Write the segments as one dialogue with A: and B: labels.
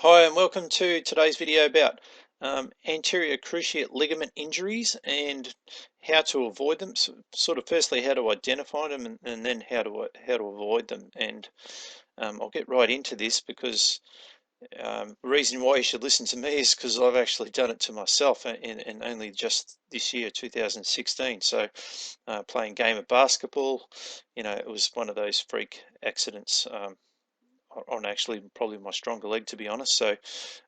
A: Hi and welcome to today's video about anterior cruciate ligament injuries and how to avoid them. So, sort of firstly how to identify them and then how to avoid them. And I'll get right into this because the reason why you should listen to me is because I've actually done it to myself and only just this year, 2016. So playing a game of basketball, it was one of those freak accidents. On actually probably my stronger leg, to be honest. So,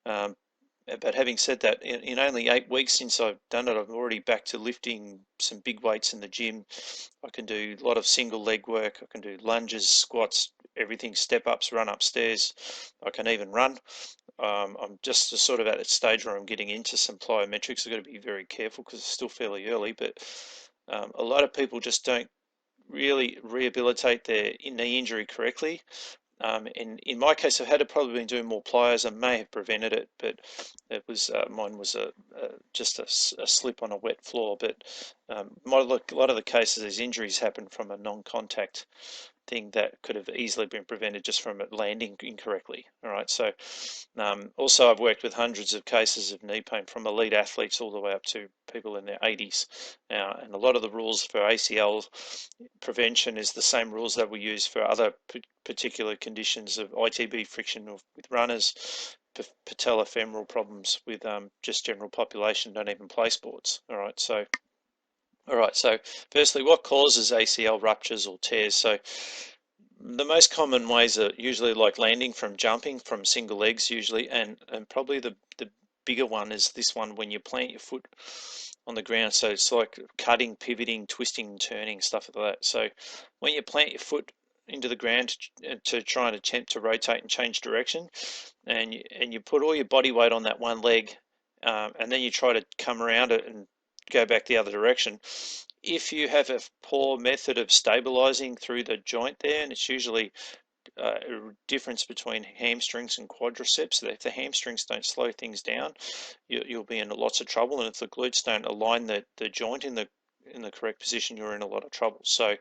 A: um, but having said that, in only 8 weeks since I've done it, I'm already back to lifting some big weights in the gym. I can do a lot of single leg work. I can do lunges, squats, everything, step ups, run upstairs. I can even run. I'm just sort of at a stage where I'm getting into some plyometrics. I've got to be very careful because it's still fairly early, but a lot of people just don't really rehabilitate their knee injury correctly. In my case, I've had to probably been doing more plyos. I may have prevented it, but it was mine was just a slip on a wet floor. But a lot of the cases, these injuries happen from a non-contact thing that could have easily been prevented just from it landing incorrectly. All right, so also I've worked with hundreds of cases of knee pain from elite athletes all the way up to people in their 80s. And a lot of the rules for ACL prevention is the same rules that we use for other particular conditions of ITB friction with runners, patellofemoral problems with just general population don't even play sports. All right, so firstly, what causes ACL ruptures or tears? So the most common ways are usually like landing from jumping from single legs usually, and probably the bigger one is this one when you plant your foot on the ground. So it's like cutting, pivoting, twisting, turning, stuff like that. So when you plant your foot into the ground to try and attempt to rotate and change direction, and you put all your body weight on that one leg, and then you try to come around it and go back the other direction. If you have a poor method of stabilizing through the joint there, and it's usually a difference between hamstrings and quadriceps. If the hamstrings don't slow things down, you'll be in lots of trouble, and if the glutes don't align the joint in the correct position, you're in a lot of trouble. So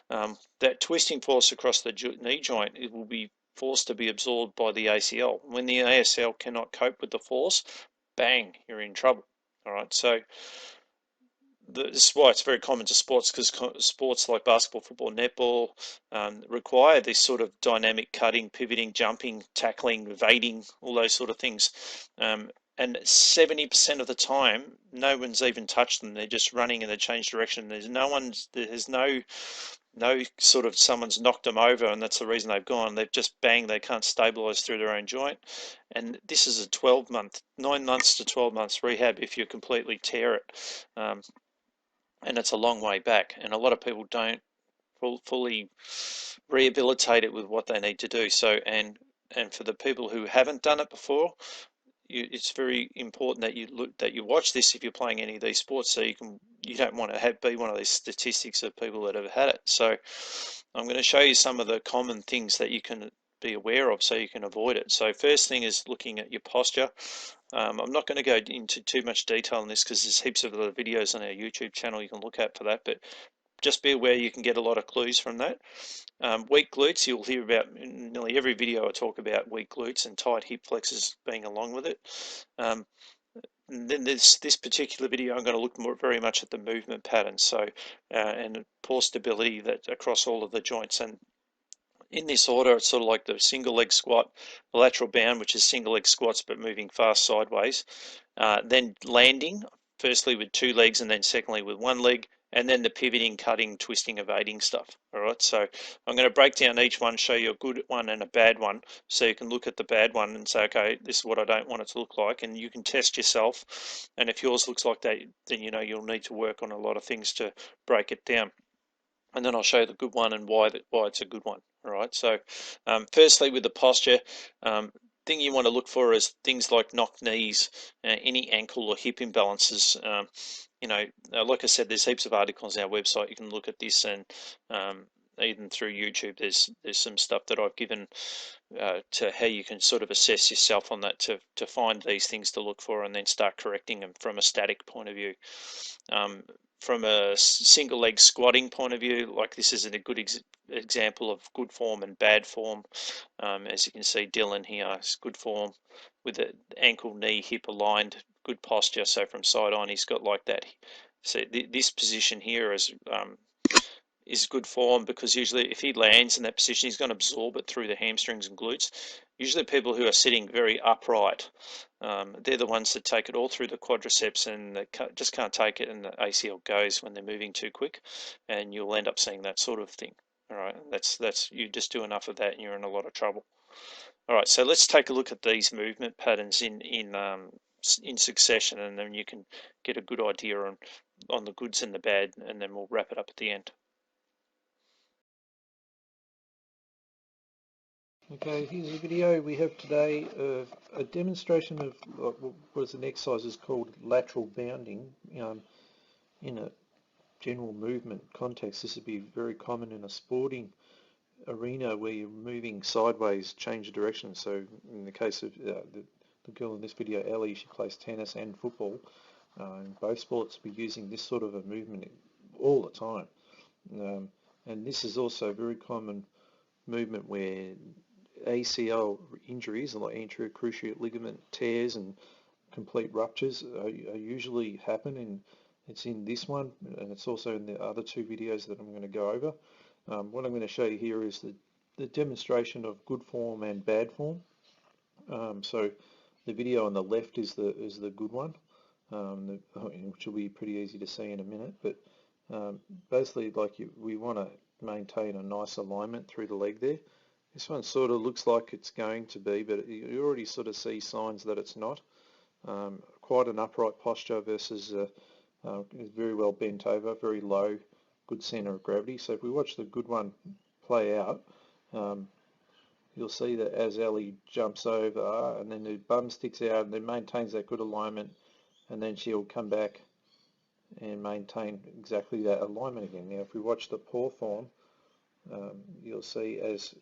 A: that twisting force across the knee joint, it will be forced to be absorbed by the ACL. When the ACL cannot cope with the force, bang, you're in trouble. All right, so this is why it's very common to sports, because sports like basketball, football, netball require this sort of dynamic cutting, pivoting, jumping, tackling, evading, all those sort of things. And 70% of the time, no one's even touched them. They're just running and they change direction. There's no sort of someone's knocked them over and that's the reason they've gone. They've just banged, they can't stabilize through their own joint. And this is a 9 months to 12 months rehab if you completely tear it. And it's a long way back. And a lot of people don't fully rehabilitate it with what they need to do. So, and for the people who haven't done it before, it's very important that you watch this if you're playing any of these sports, so you don't want to be one of these statistics of people that have had it. So, I'm going to show you some of the common things that you can be aware of so you can avoid it. So, first thing is looking at your posture. I'm not going to go into too much detail on this because there's heaps of other videos on our YouTube channel you can look at for that, but just be aware you can get a lot of clues from that. Weak glutes, you'll hear about in nearly every video I talk about weak glutes and tight hip flexors being along with it. And then this particular video, I'm going to look very much at the movement patterns, so and poor stability that across all of the joints. And in this order, it's sort of like the single leg squat, the lateral bound, which is single leg squats but moving fast sideways. Then landing, firstly with two legs and then secondly with one leg, and then the pivoting, cutting, twisting, evading stuff. All right, so I'm going to break down each one, show you a good one and a bad one, so you can look at the bad one and say, okay, this is what I don't want it to look like, and you can test yourself. And if yours looks like that, then you know you'll need to work on a lot of things to break it down. And then I'll show you the good one and why it's a good one. All right. So, firstly, with the posture, thing you want to look for is things like knocked knees, any ankle or hip imbalances. Like I said, there's heaps of articles on our website. You can look at this, and even through YouTube, there's some stuff that I've given to how you can sort of assess yourself on that to find these things to look for and then start correcting them from a static point of view. from a single leg squatting point of view, like this is a good example of good form and bad form. As you can see, Dylan here is good form with the ankle, knee, hip aligned, good posture. So from side on, he's got like that. So this position here is good form, because usually if he lands in that position, he's going to absorb it through the hamstrings and glutes. Usually people who are sitting very upright, they're the ones that take it all through the quadriceps, and they just can't take it, and the ACL goes when they're moving too quick, and you'll end up seeing that sort of thing. All right, that's you just do enough of that and you're in a lot of trouble. All right, so let's take a look at these movement patterns in succession, and then you can get a good idea on the goods and the bad, and then we'll wrap it up at the end.
B: Okay, here's a video we have today of a demonstration of what is an exercise is called lateral bounding. In a general movement context, this would be very common in a sporting arena where you're moving sideways, change of direction. So in the case of the girl in this video, Ellie, she plays tennis and football. In both sports, we're using this sort of a movement all the time. And this is also a very common movement where ACL injuries, like anterior cruciate ligament tears and complete ruptures, usually happen, and it's in this one, and it's also in the other two videos that I'm going to go over. What I'm going to show you here is the demonstration of good form and bad form. So the video on the left is the good one, which will be pretty easy to see in a minute. But basically, we want to maintain a nice alignment through the leg there. This one sort of looks like it's going to be, but you already sort of see signs that it's not. Quite an upright posture versus very well bent over, very low, good center of gravity. So if we watch the good one play out, you'll see that as Ellie jumps over and then the bum sticks out and then maintains that good alignment, and then she'll come back and maintain exactly that alignment again. Now if we watch the poor form, you'll see as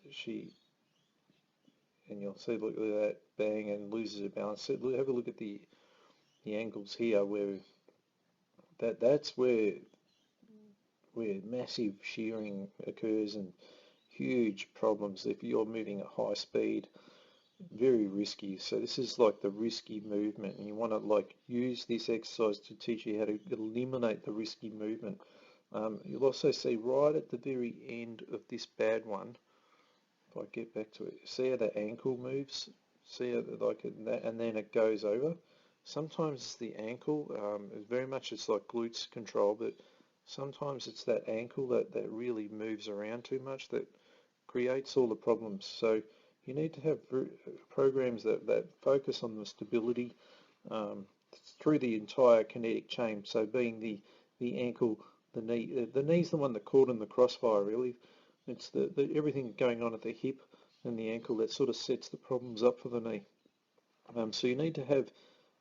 B: you'll see, look at that, bang, and loses her balance. So have a look at the angles here, where that's where massive shearing occurs and huge problems if you're moving at high speed. Very risky. So this is like the risky movement, and you want to use this exercise to teach you how to eliminate the risky movement. You'll also see right at the very end of this bad one, if I get back to it, see how the ankle moves, see how and then it goes over. Sometimes it's the ankle, very much it's like glutes control, but sometimes it's that ankle that really moves around too much that creates all the problems. So you need to have programs that focus on the stability through the entire kinetic chain. So being the ankle, the knee, the knee's the one that caught in the crossfire really. It's everything going on at the hip and the ankle that sort of sets the problems up for the knee. So you need to have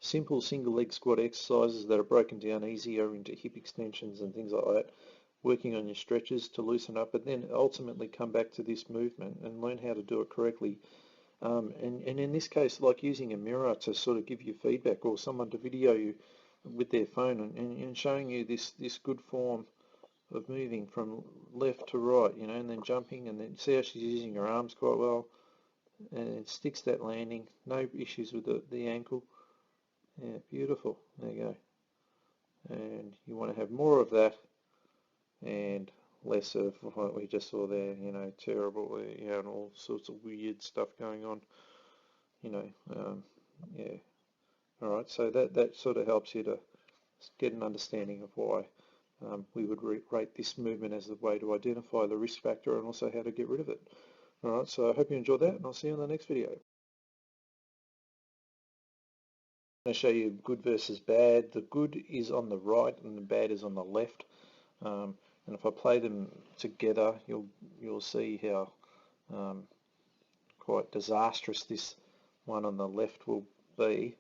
B: simple single leg squat exercises that are broken down easier into hip extensions and things like that, working on your stretches to loosen up, and then ultimately come back to this movement and learn how to do it correctly. And in this case, like using a mirror to sort of give you feedback, or someone to video you with their phone and showing you this good form of moving from left to right, and then jumping, and then see how she's using her arms quite well, and it sticks that landing, no issues with the ankle. Yeah, beautiful. There you go. And you want to have more of that and less of what we just saw there, terrible, and all sorts of weird stuff going on, yeah. All right, so that sort of helps you to get an understanding of why we would rate this movement as the way to identify the risk factor and also how to get rid of it. All right, so I hope you enjoyed that, and I'll see you in the next video. I'm going to show you good versus bad. The good is on the right and the bad is on the left. And if I play them together, you'll see how quite disastrous this one on the left will be.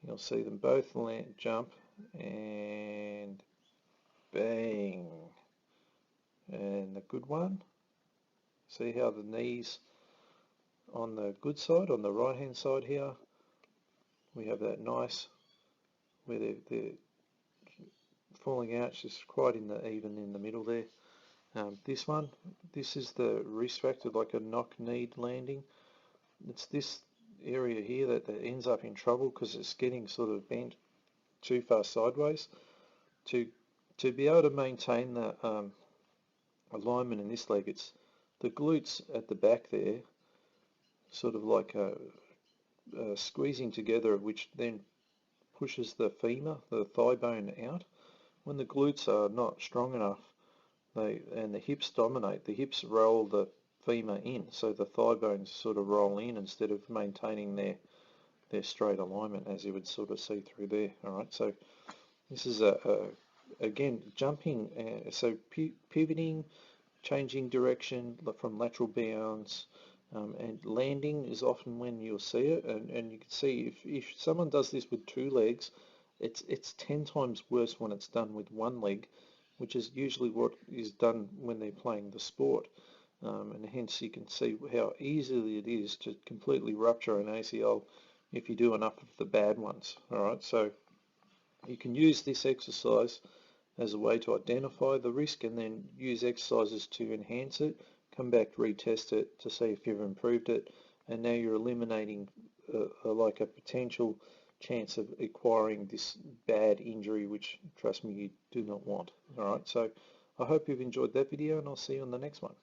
B: You'll see them both jump and bang. And the good one, see how the knees on the good side, on the right hand side here, we have that nice, where they're falling out. She's quite even in the middle there. This is the risk factor, like a knock-kneed landing. It's this area here that ends up in trouble because it's getting sort of bent too far sideways. To be able to maintain the alignment in this leg, it's the glutes at the back there, sort of like squeezing together, which then pushes the femur, the thigh bone, out. When the glutes are not strong enough, and the hips dominate, the hips roll the femur in, so the thigh bones sort of roll in instead of maintaining their straight alignment, as you would sort of see through there. All right, so this is again jumping, so pivoting, changing direction from lateral bounds, and landing is often when you'll see it. And you can see if someone does this with two legs, it's 10 times worse when it's done with one leg, which is usually what is done when they're playing the sport. And hence you can see how easily it is to completely rupture an ACL if you do enough of the bad ones. All right, so you can use this exercise as a way to identify the risk and then use exercises to enhance it, come back, retest it to see if you've improved it, and now you're eliminating like a potential chance of acquiring this bad injury, which, trust me, you do not want. All right, so I hope you've enjoyed that video, and I'll see you on the next one.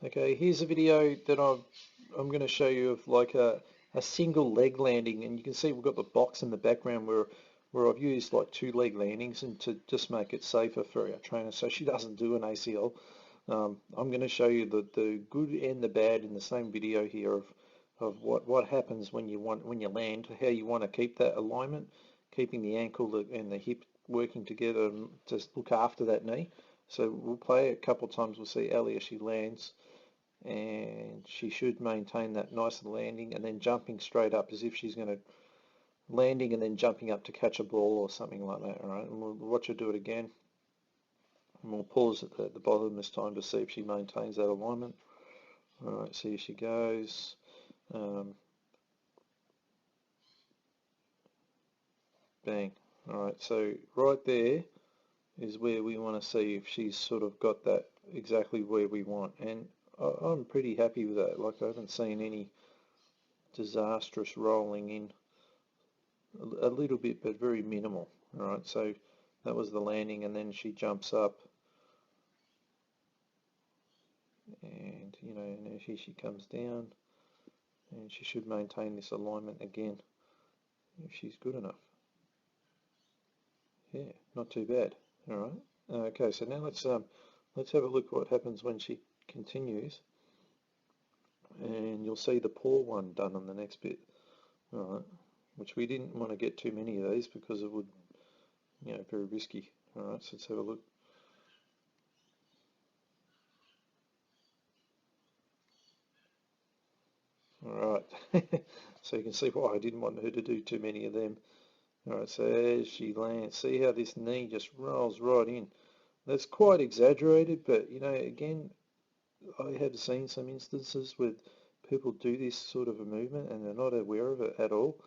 B: Okay, here's a video that I'm going to show you of like a single leg landing, and you can see we've got the box in the background where I've used like two leg landings and to just make it safer for our trainer so she doesn't do an ACL. I'm going to show you the good and the bad in the same video here of what happens when you land, how you want to keep that alignment, keeping the ankle and the hip working together and just look after that knee. So we'll play it a couple of times. We'll see Ellie as she lands, and she should maintain that nice landing and then jumping straight up as if she's going to landing and then jumping up to catch a ball or something like that. All right, and we'll watch her do it again, and we'll pause at the bottom this time to see if she maintains that alignment. All right, see if she goes. Bang. All right, so right there is where we want to see if she's sort of got that exactly where we want, and I'm pretty happy with that. Like, I haven't seen any disastrous rolling in, a little bit but very minimal. All right, so that was the landing, and then she jumps up, and now here she comes down, and she should maintain this alignment again if she's good enough. Yeah, not too bad. All right, okay, so now let's have a look what happens when she continues, and you'll see the paw one done on the next bit. All right, which we didn't want to get too many of these because it would, very risky. All right, so let's have a look. All right, so you can see why I didn't want her to do too many of them. All right, so as she lands, see how this knee just rolls right in. That's quite exaggerated, but again, I have seen some instances where people do this sort of a movement and they're not aware of it at all.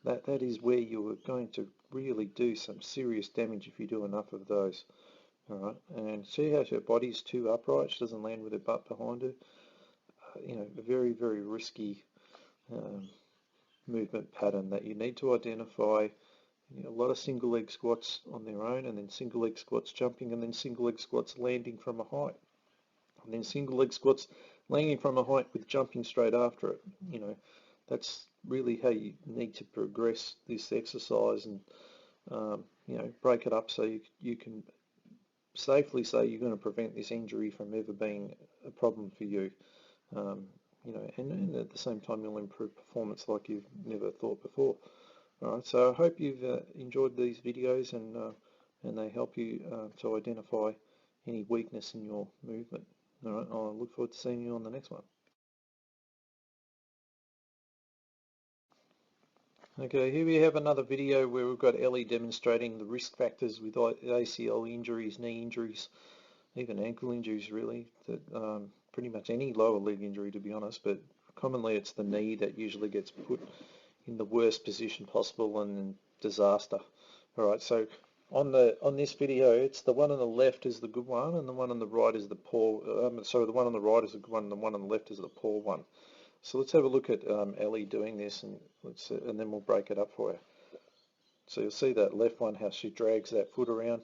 B: That is where you are going to really do some serious damage if you do enough of those. All right, and see how her body's too upright. She doesn't land with her butt behind her. A very, very risky movement pattern that you need to identify. A lot of single leg squats on their own, and then single leg squats jumping, and then single leg squats landing from a height, and then single leg squats landing from a height with jumping straight after it. That's really how you need to progress this exercise, and break it up so you can safely say you're going to prevent this injury from ever being a problem for you. And at the same time you'll improve performance like you've never thought before. All right, so I hope you've enjoyed these videos, and they help you to identify any weakness in your movement. All right, I'll look forward to seeing you on the next one. Okay, here we have another video where we've got Ellie demonstrating the risk factors with ACL injuries, knee injuries, even ankle injuries really, that pretty much any lower leg injury to be honest, but commonly it's the knee that usually gets put in the worst position possible and disaster. All right, so on this video, it's the one on the left is the good one, and the one on the right is the poor. Sorry, the one on the right is the good one, and the one on the left is the poor one. So let's have a look at Ellie doing this, and and then we'll break it up for her. So you'll see that left one, how she drags that foot around.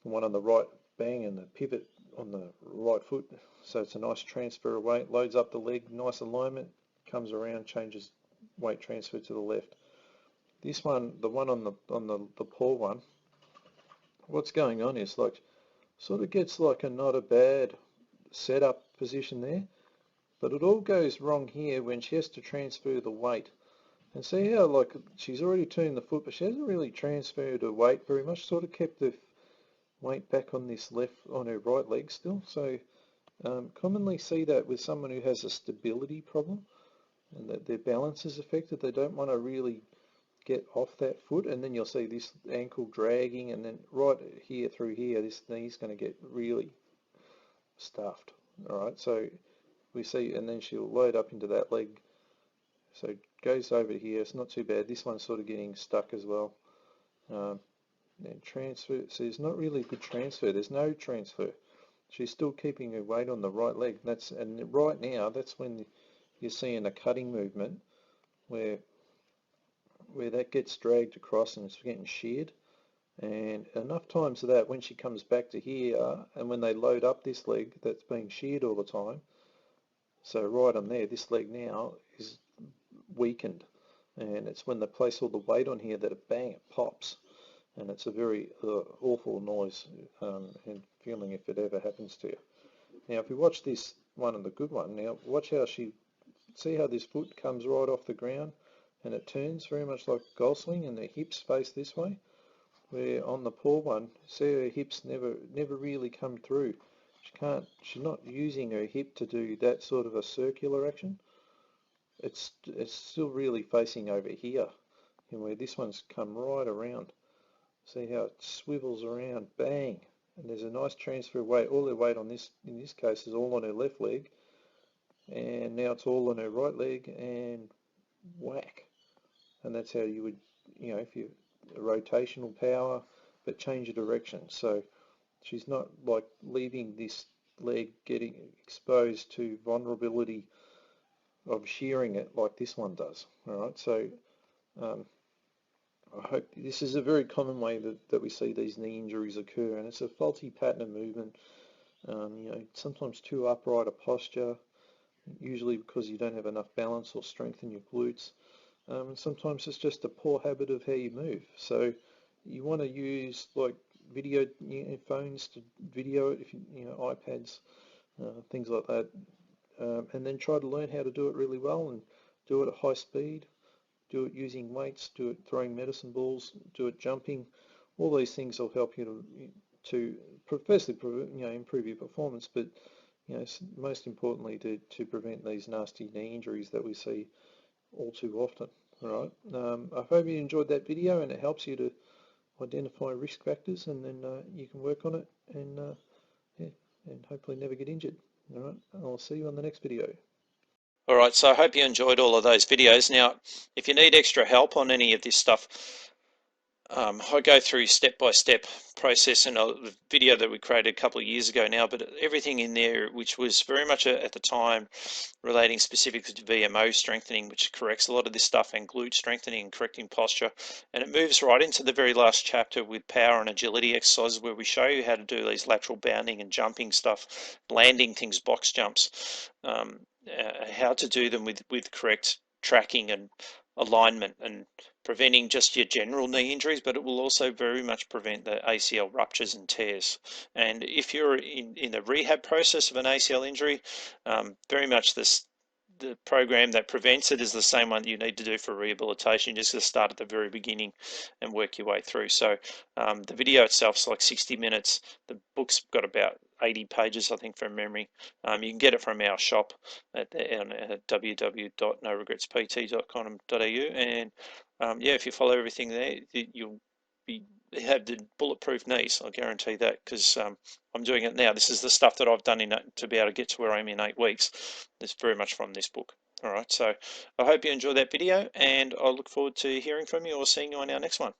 B: The one on the right, bang, and the pivot on the right foot. So it's a nice transfer of weight, loads up the leg, nice alignment, comes around, changes weight transfer to the left. This one, the one on the poor one, what's going on is like sort of gets like a not a bad setup position there, but it all goes wrong here when she has to transfer the weight. And see how like she's already turned the foot, but she hasn't really transferred her weight very much, sort of kept the weight back on this left, on her right leg still. So commonly see that with someone who has a stability problem and that their balance is affected. They don't want to really get off that foot, and then you'll see this ankle dragging, and then right here through here, this knee's going to get really stuffed. All right, so we see, and then she'll load up into that leg. So it goes over here. It's not too bad. This one's sort of getting stuck as well. And transfer. So there's not really good transfer. There's no transfer. She's still keeping her weight on the right leg. And right now, that's when you're seeing a cutting movement where that gets dragged across and it's getting sheared. And enough times of that, when she comes back to here, and when they load up this leg that's being sheared all the time, so right on there, this leg now is weakened, and it's when they place all the weight on here that bang, it pops, and it's a very awful noise and feeling if it ever happens to you. Now, if we watch this one and the good one, now watch how see how this foot comes right off the ground, and it turns very much like a golf swing, and the hips face this way. Where on the poor one, see her hips never really come through. She's not using her hip to do that sort of a circular action. It's still really facing over here, and where this one's come right around. See how it swivels around, bang, and there's a nice transfer of weight. All her weight on this, in this case, is all on her left leg, and now it's all on her right leg, and whack. And that's how you would, if you rotational power, but change the direction. So she's not like leaving this leg getting exposed to vulnerability of shearing it like this one does. All right, so I hope this is a very common way that we see these knee injuries occur, and it's a faulty pattern of movement. Sometimes too upright a posture, usually because you don't have enough balance or strength in your glutes. And sometimes it's just a poor habit of how you move. So you want to use like video phones to video it, if iPads, things like that, and then try to learn how to do it really well and do it at high speed. Do it using weights. Do it throwing medicine balls. Do it jumping. All these things will help you to firstly improve your performance, but most importantly to prevent these nasty knee injuries that we see all too often. All right. I hope you enjoyed that video and it helps you to identify risk factors, and then you can work on it and and hopefully never get injured. All right. I'll see you on the next video.
A: All right, so I hope you enjoyed all of those videos. Now, if you need extra help on any of this stuff, I go through step-by-step process in a video that we created a couple of years ago now, but everything in there, which was very much at the time relating specifically to VMO strengthening, which corrects a lot of this stuff, and glute strengthening and correcting posture. And it moves right into the very last chapter with power and agility exercises, where we show you how to do these lateral bounding and jumping stuff, landing things, box jumps, how to do them with correct tracking and alignment, and preventing just your general knee injuries, but it will also very much prevent the ACL ruptures and tears. And if you're in the rehab process of an ACL injury, very much the program that prevents it is the same one you need to do for rehabilitation. You just start at the very beginning and work your way through. So the video itself is like 60 minutes. The book's got about 80 pages, I think, from memory. You can get it from our shop at www.noregretspt.com.au, and if you follow everything there, you'll have the bulletproof knees. I guarantee that, because I'm doing it now. This is the stuff that I've done to be able to get to where I'm in 8 weeks. It's very much from this book. All right, so I hope you enjoyed that video, and I look forward to hearing from you or seeing you on our next one.